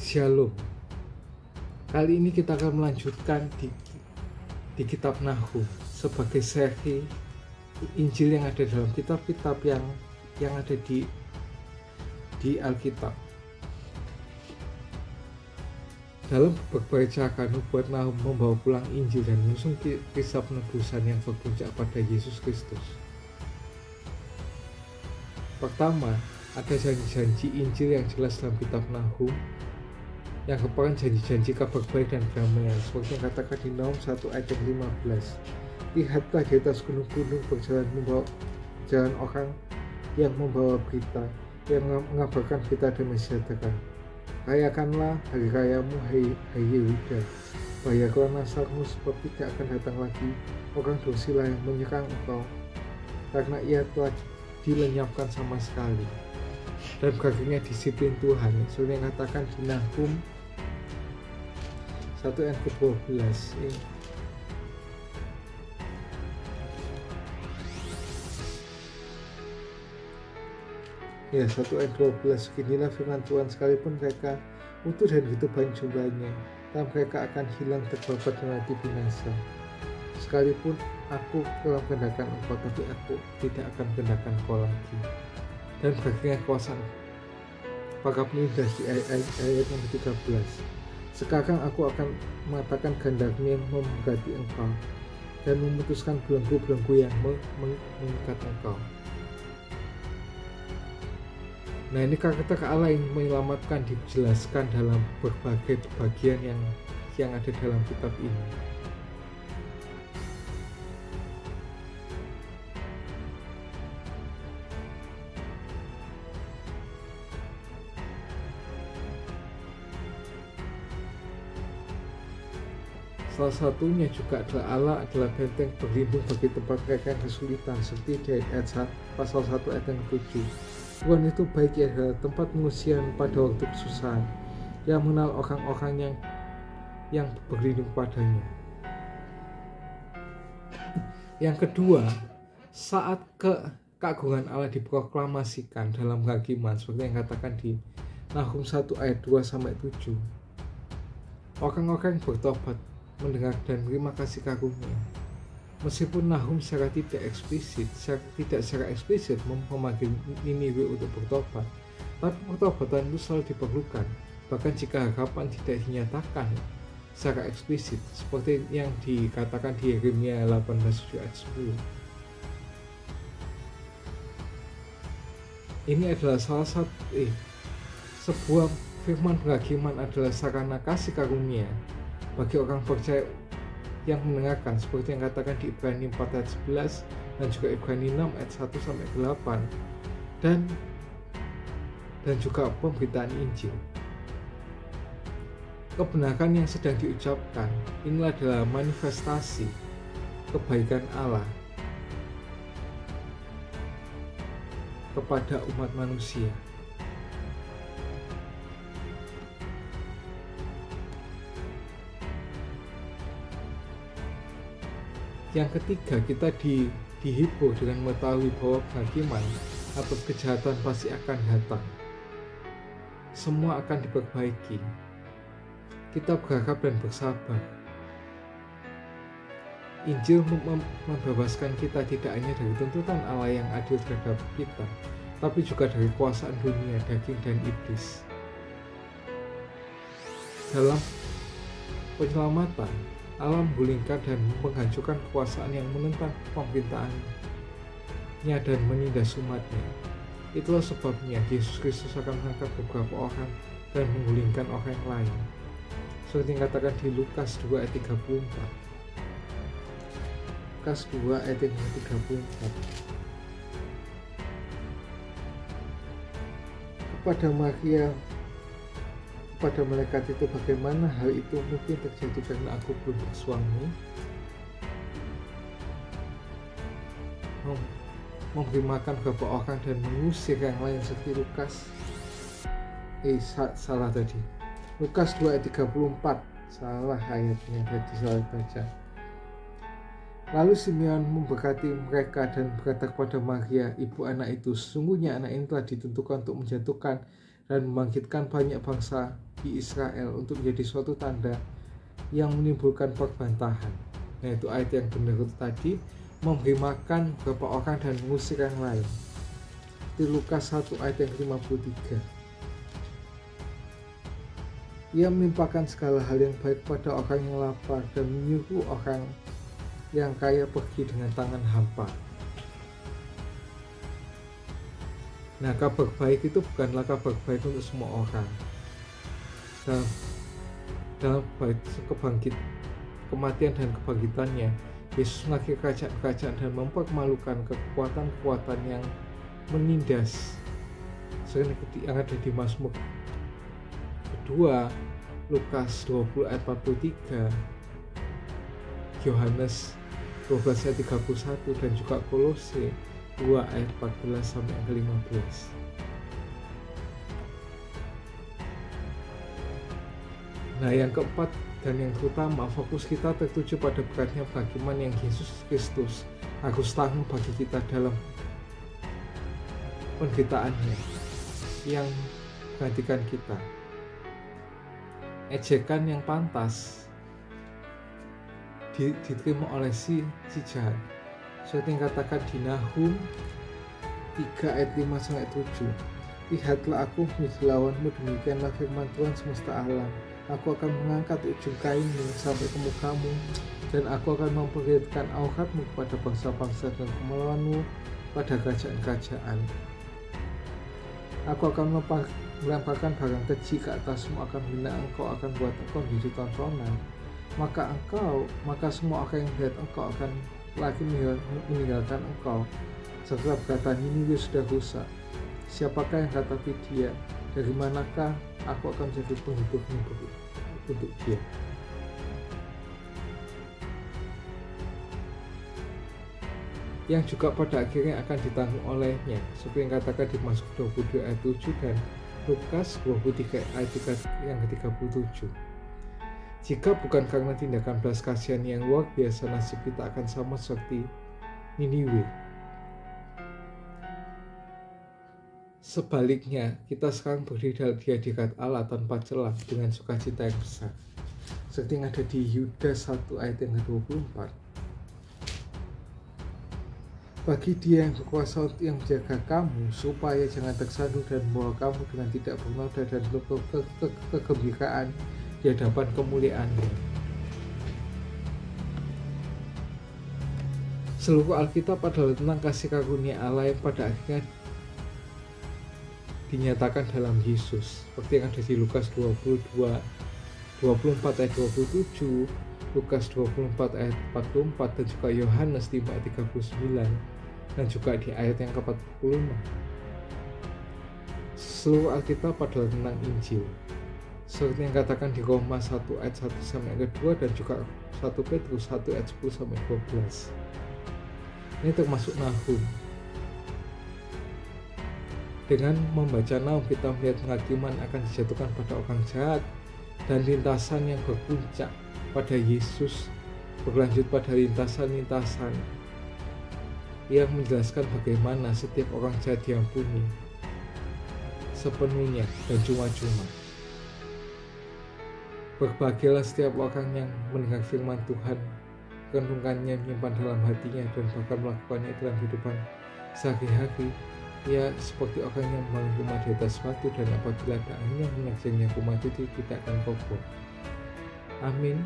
Shalom. Kali ini kita akan melanjutkan di kitab Nahum sebagai seri Injil yang ada dalam kitab-kitab yang ada di Alkitab. Dalam berbaca nubuat Nahum membawa pulang Injil dan mengusung kisah penebusan yang berpuncak pada Yesus Kristus. Pertama, ada janji-janji Injil yang jelas dalam kitab Nahum yang merupakan janji-janji kabar baik dan damai, seperti yang katakan di Nahum 1 ayat 15. Lihatlah di atas gunung-gunung berjalan orang yang membawa berita, yang mengabarkan berita damai sejahtera. Rayakanlah hari rayamu, hai Yehuda. Bayarlah nasarmu, sebab tidak akan datang lagi orang dursila yang menyerang engkau, karena ia telah dilenyapkan sama sekali. Dan berakhirnya disiplin Tuhan, seperti yang katakan di Nahum 1 ayat 12. Ya, 1 ayat 12. Beginilah firman Tuhan, sekalipun mereka utuh dan begitu banyak jumlahnya, dan mereka akan hilang terbabat dan mati binasa. Sekalipun aku telah mengendahkan engkau, tapi aku tidak akan mengendahkan engkau lagi. Dan berakhirnya kuasa para penindas di ayat yang ke-13. Sekarang aku akan mengatakan gandaknya yang memberkati engkau, dan memutuskan belenggu-belenggu yang mengikat engkau. Nah, ini karakter Allah yang menyelamatkan dijelaskan dalam berbagai bagian yang ada dalam kitab ini. Salah satunya juga adalah Allah adalah benteng berlindung bagi tempat mereka yang kesulitan, seperti di ayat pasal 1 ayat yang ke-7. Tuhan itu baik, ya, adalah tempat pengungsian pada waktu kesusahan, yang mengenal orang-orang yang berlindung padanya. Yang kedua, saat keagungan Allah diproklamasikan dalam kehakiman, seperti yang katakan di Nahum 1 ayat 2-7. Orang-orang bertobat, mendengar dan terima kasih karunia. Meskipun Nahum secara tidak secara eksplisit memanggil Niniwe untuk bertobat, tapi pertobatan itu selalu diperlukan, bahkan jika harapan tidak dinyatakan secara eksplisit, seperti yang dikatakan di Yeremia 18 ayat 10. Ini adalah sebuah firman penghakiman adalah sarana kasih karunia bagi orang percaya yang mendengarkan, seperti yang katakan di Ibrani 4 ayat 11 dan juga Ibrani 6 ayat 1-8, dan juga pemberitaan Injil. Kebenaran yang sedang diucapkan inilah adalah manifestasi kebaikan Allah kepada umat manusia. Yang ketiga, kita dihibur dengan mengetahui bahwa penghakiman atau kejahatan pasti akan datang. Semua akan diperbaiki. Kita berharap dan bersabar. Injil membebaskan kita tidak hanya dari tuntutan Allah yang adil terhadap kita, tapi juga dari kuasaan dunia, daging, dan iblis. Dalam penyelamatan, Allah menggulingkan dan menghancurkan kekuasaan yang menentang pemerintahannya dan menindas umatnya. Itulah sebabnya Yesus Kristus akan mengangkat beberapa orang dan menggulingkan orang lain, seperti yang dikatakan di Lukas 2 ayat 34. Lukas 2 ayat 34. Kepada malaikat itu, bagaimana hal itu mungkin terjadi karena aku belum bersuami? Memberi makan beberapa orang dan mengusir yang lain, seperti Lukas 2 ayat 34. Salah ayatnya, tadi salah baca. Lalu Simeon memberkati mereka dan berkata kepada Maria, ibu anak itu, sesungguhnya anak ini telah ditentukan untuk menjatuhkan dan membangkitkan banyak bangsa di Israel untuk menjadi suatu tanda yang menimbulkan perbantahan. Nah, itu ayat yang benar itu tadi, memberi makan beberapa orang dan mengusir yang lain. Di Lukas 1 ayat yang 53. Ia menimpakan segala hal yang baik pada orang yang lapar dan menyuruh orang yang kaya pergi dengan tangan hampa. Nah, kabar baik itu bukanlah kabar baik untuk semua orang. Dalam kematian dan kebangkitannya, Yesus mengakhiri kerajaan-kerajaan dan mempermalukan kekuatan-kekuatan yang menindas seperti yang ada di Mazmur kedua, Lukas 20 ayat 43, Yohanes 12 ayat 31, dan juga Kolose 2 ayat 14 sampai 15. Nah, yang keempat dan yang terutama, fokus kita tertuju pada beratnya bagaimana yang Yesus Kristus harus tanggung bagi kita dalam penderitaannya yang menggantikan kita. Ejekan yang pantas diterima oleh si jahat. Seperti yang katakan di Nahum 3 ayat 5 sampai 7. Lihatlah, aku menjadi lawanmu, demikianlah firman Tuhan semesta alam. Aku akan mengangkat ujung kainmu sampai ke mukamu, dan aku akan memperlihatkan auratmu kepada bangsa-bangsa dan kemelawanmu pada kerajaan-kerajaan. Aku akan melemparkan barang keji ke atasmu, akan membina engkau, akan buat engkau menjadi tontonan. Maka semua orang yang melihat engkau akan lagi meninggalkan engkau, serta berkata, Niniwe sudah rusak. Siapakah yang katapi dia? Dari manakah aku akan jadi penghibur untuk dia? Yang juga pada akhirnya akan ditanggung olehnya, seperti yang katakan di Mazmur 22 ayat 7 dan Lukas 23 ayat yang ke-37. Jika bukan karena tindakan belas kasihan yang luar biasa, nasib kita akan sama seperti Niniwe. Sebaliknya, kita sekarang berdiri di hadirat Allah tanpa celah dengan sukacita yang besar. Seperti yang ada di Yudas 1 ayat yang ke-24. Bagi dia yang berkuasa yang menjaga kamu, supaya jangan tersandung dan membawa kamu dengan tidak bernoda dan kegembiraan di hadapan kemuliaannya. Seluruh Alkitab adalah tentang kasih karunia Allah yang pada akhirnya dinyatakan dalam Yesus, seperti yang ada di Lukas 24 ayat 27, Lukas 24 ayat 44, dan juga Yohanes 5 ayat 39, dan juga di ayat yang ke-46. Seluruh Alkitab adalah tentang Injil, seperti yang katakan di Roma 1 ayat 1 sampai 2, dan juga 1 Petrus 1 ayat 10 sampai 12. Ini termasuk Nahum. Dengan membaca Nahum, kita melihat penghakiman akan dijatuhkan pada orang jahat, dan lintasan yang berpuncak pada Yesus berlanjut pada lintasan-lintasan yang menjelaskan bagaimana setiap orang jahat diampuni sepenuhnya dan cuma-cuma. Berbahagialah setiap orang yang mendengar firman Tuhan, renungannya, menyimpan dalam hatinya, dan bahkan melakukannya dalam kehidupan sehari-hari. Ya, seperti orang yang membangun rumah di atas batu, dan apabila ada angin yang menerjangnya, rumah itu tidak akan kokoh. Amin.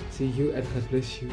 See you and God bless you.